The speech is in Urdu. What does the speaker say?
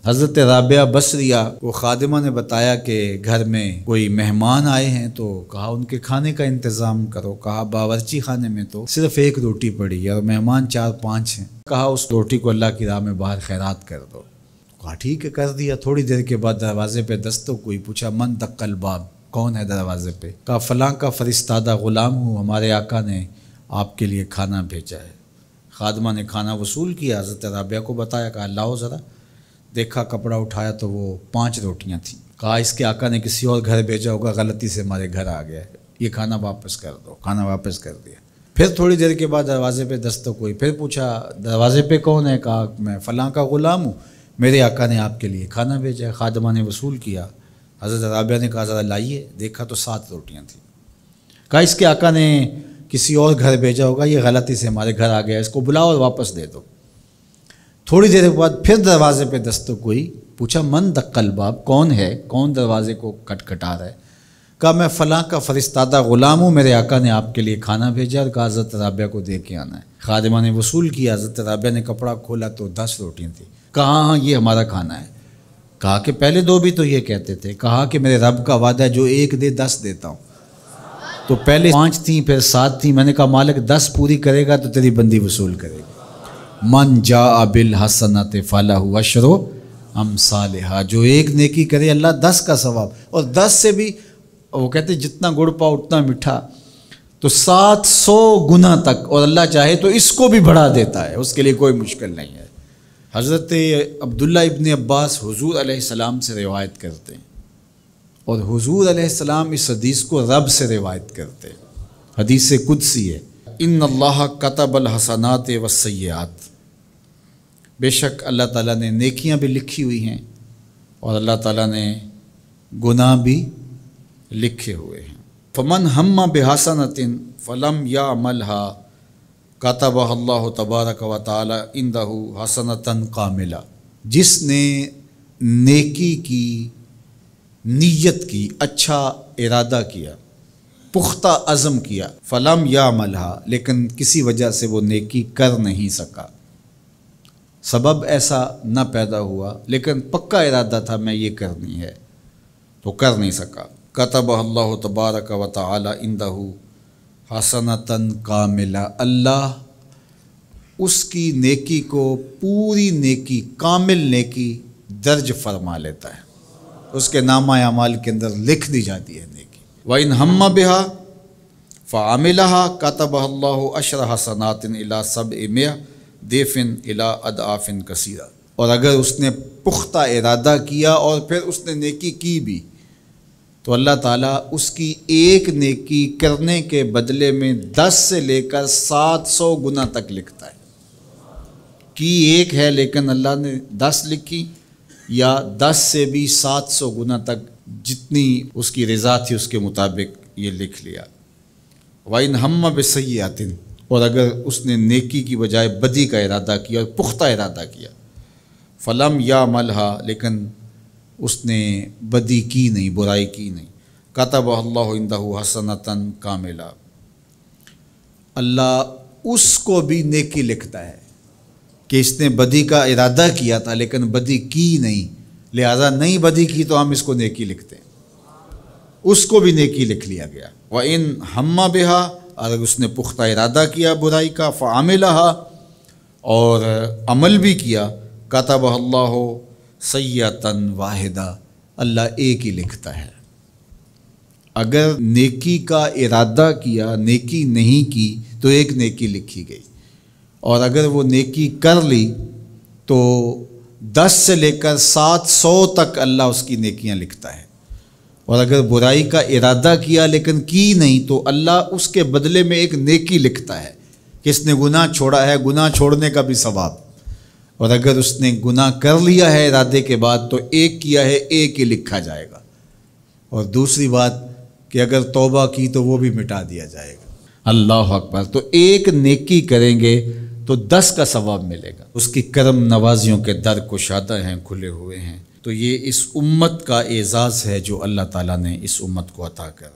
حضرت رابعہ بصریہ کو خادمہ نے بتایا کہ گھر میں کوئی مہمان آئے ہیں، تو کہا ان کے کھانے کا انتظام کرو۔ کہا باورچی خانے میں تو صرف ایک روٹی پڑی ہے اور مہمان 4-5 ہیں، کہا اس روٹی کو اللہ کی راہ میں باہر خیرات کر دو۔ کہا ٹھیک ہے، کر دیا۔ تھوڑی دیر کے بعد دروازے پہ دستک ہوئی، پوچھا من دق الباب، کون ہے دروازے پہ؟ کہا فلاں کا فرستادہ غلام ہوں، ہمارے آقا نے آپ کے لیے کھانا بھیجا ہے۔ خادمہ نے کھانا وصول کیا، حضرت رابعہ کو بتایا، کہا لاؤ ذرا۔ دیکھا، کپڑا اٹھایا تو وہ 5 روٹیاں تھیں۔ کہا اس کے آقا نے کسی اور گھر بھیجا ہوگا، غلطی سے ہمارے گھر آ گیا ہے، یہ کھانا واپس کر دو۔ کھانا واپس کر دیا۔ پھر تھوڑی دیر کے بعد دروازے پہ دستک ہوئی، پھر پوچھا دروازے پہ کون ہے؟ کہا میں فلاں کا غلام ہوں، میرے آقا نے آپ کے لیے کھانا بھیجا ہے۔ خادمہ نے وصول کیا، حضرت رابعہ نے کہا ذرا لائیے، دیکھا تو 7 روٹیاں تھیں۔ کہا اس کے آقا نے کسی اور گھر بھیجا ہوگا، یہ غلطی سے ہمارے گھر آ گیا، اس کو بلاؤ اور واپس دے دو۔ تھوڑی دیر کے بعد پھر دروازے پہ دستک ہوئی، پوچھا من دق الباب، کون ہے، کون دروازے کو کھٹکھٹا رہا ہے؟ کہا میں فلاں کا فرستادہ غلام ہوں، میرے آقا نے آپ کے لیے کھانا بھیجا اور کہا حضرت رابعہ کو دے کے آنا ہے۔ خادمہ نے وصول کیا، حضرت رابعہ نے کپڑا کھولا تو 10 روٹیاں تھیں۔ کہا ہاں یہ ہمارا کھانا ہے۔ کہا کہ پہلے 2 بھی تو یہ کہتے تھے۔ کہا کہ میرے رب کا وعدہ ہے جو 1 دے 10 دیتا ہوں۔ تو پہلے 5 تھیں، پھر 7 تھیں۔ میں نے کہا مالک 10 پوری کرے گا تو تیری بندی وصول کرے گا۔ من جاء بالحسنۃ فلہ عشر امثالھا، جو 1 نیکی کرے اللہ 10 کا ثواب، اور 10 سے بھی وہ کہتے جتنا گڑ پاؤ اتنا میٹھا، تو 700 گنا تک، اور اللہ چاہے تو اس کو بھی بڑھا دیتا ہے، اس کے لیے کوئی مشکل نہیں ہے۔ حضرت عبداللہ ابن عباس حضور علیہ السلام سے روایت کرتے ہیں، اور حضور علیہ السلام اس حدیث کو رب سے روایت کرتے ہیں۔ حدیث قدسی ہے، ان اللہ کتب الحسنات والسیئات، بے شک اللہ تعالیٰ نے نیکیاں بھی لکھی ہوئی ہیں اور اللہ تعالیٰ نے گناہ بھی لکھے ہوئے ہیں۔ فمن ہم بحسنۃ فلم یعملھا کتبہ اللہ تبارک و تعالی عندہ حسنۃ کاملہ، جس نے نیکی کی نیت کی، اچھا ارادہ کیا، پختہ عزم کیا، فلم یعملھا، لیکن کسی وجہ سے وہ نیکی کر نہیں سکا، سبب ایسا نہ پیدا ہوا، لیکن پکا ارادہ تھا میں یہ کرنی ہے تو کر نہیں سکا، کتبہ اللہ تبارک و تعالی عندہ حسنۃ کاملہ، اللہ اس کی نیکی کو پوری نیکی، کامل نیکی درج فرما لیتا ہے، اس کے نامہ اعمال کے اندر لکھ دی جاتی ہے نیکی۔ وَإِنْ ہَمَّ بِهَا فَعَمِلَهَا كَتَبَهَا اللَّهُ عَشْرَ حَسَنَاتٍ إِلَىٰ 700 ضِعْفٍ إِلَىٰ أَضْعَافٍ كَثِيرَةٍ، اور اگر اس نے پختہ ارادہ کیا اور پھر اس نے نیکی کی بھی، تو اللہ تعالیٰ اس کی 1 نیکی کرنے کے بدلے میں 10 سے لے کر 700 گنا تک لکھتا ہے۔ کی 1 ہے لیکن اللہ نے 10 لکھی، یا 10 سے بھی 700 گنا تک، جتنی اس کی رضا تھی اس کے مطابق یہ لکھ لیا۔ وَإِنْ هَمَّ بِسَيِّئَةٍ، اور اگر اس نے نیکی کی بجائے بدی کا ارادہ کیا اور پختہ ارادہ کیا، فلم یعملھا، لیکن اس نے بدی کی نہیں، برائی کی نہیں، کتبہ اللہ عندہ حسنۃ کاملہ، اللہ اس کو بھی نیکی لکھتا ہے کہ اس نے بدی کا ارادہ کیا تھا لیکن بدی کی نہیں، لہذا نہیں بدی کی تو ہم اس کو نیکی لکھتے ہیں، اس کو بھی نیکی لکھ لیا گیا۔ وَإِنْ ہَمَّ بِهَا، اگر اس نے پختہ ارادہ کیا برائی کا، فَعَمِلَهَا، اور عمل بھی کیا، کتبہ اللہ سیئۃ واحدہ، اللہ ایک ہی لکھتا ہے۔ اگر نیکی کا ارادہ کیا، نیکی نہیں کی تو 1 نیکی لکھی گئی، اور اگر وہ نیکی کر لی تو 10 سے لے کر 700 تک اللہ اس کی نیکیاں لکھتا ہے، اور اگر برائی کا ارادہ کیا لیکن کی نہیں تو اللہ اس کے بدلے میں 1 نیکی لکھتا ہے کہ اس نے گناہ چھوڑا ہے، گناہ چھوڑنے کا بھی ثواب، اور اگر اس نے گناہ کر لیا ہے ارادے کے بعد تو 1 کیا ہے 1 ہی لکھا جائے گا، اور دوسری بات کہ اگر توبہ کی تو وہ بھی مٹا دیا جائے گا۔ اللہ اکبر۔ تو 1 نیکی کریں گے تو 10 کا ثواب ملے گا، اس کی کرم نوازیوں کے در کشادہ ہیں، کھلے ہوئے ہیں۔ تو یہ اس امت کا اعزاز ہے جو اللہ تعالیٰ نے اس امت کو عطا کر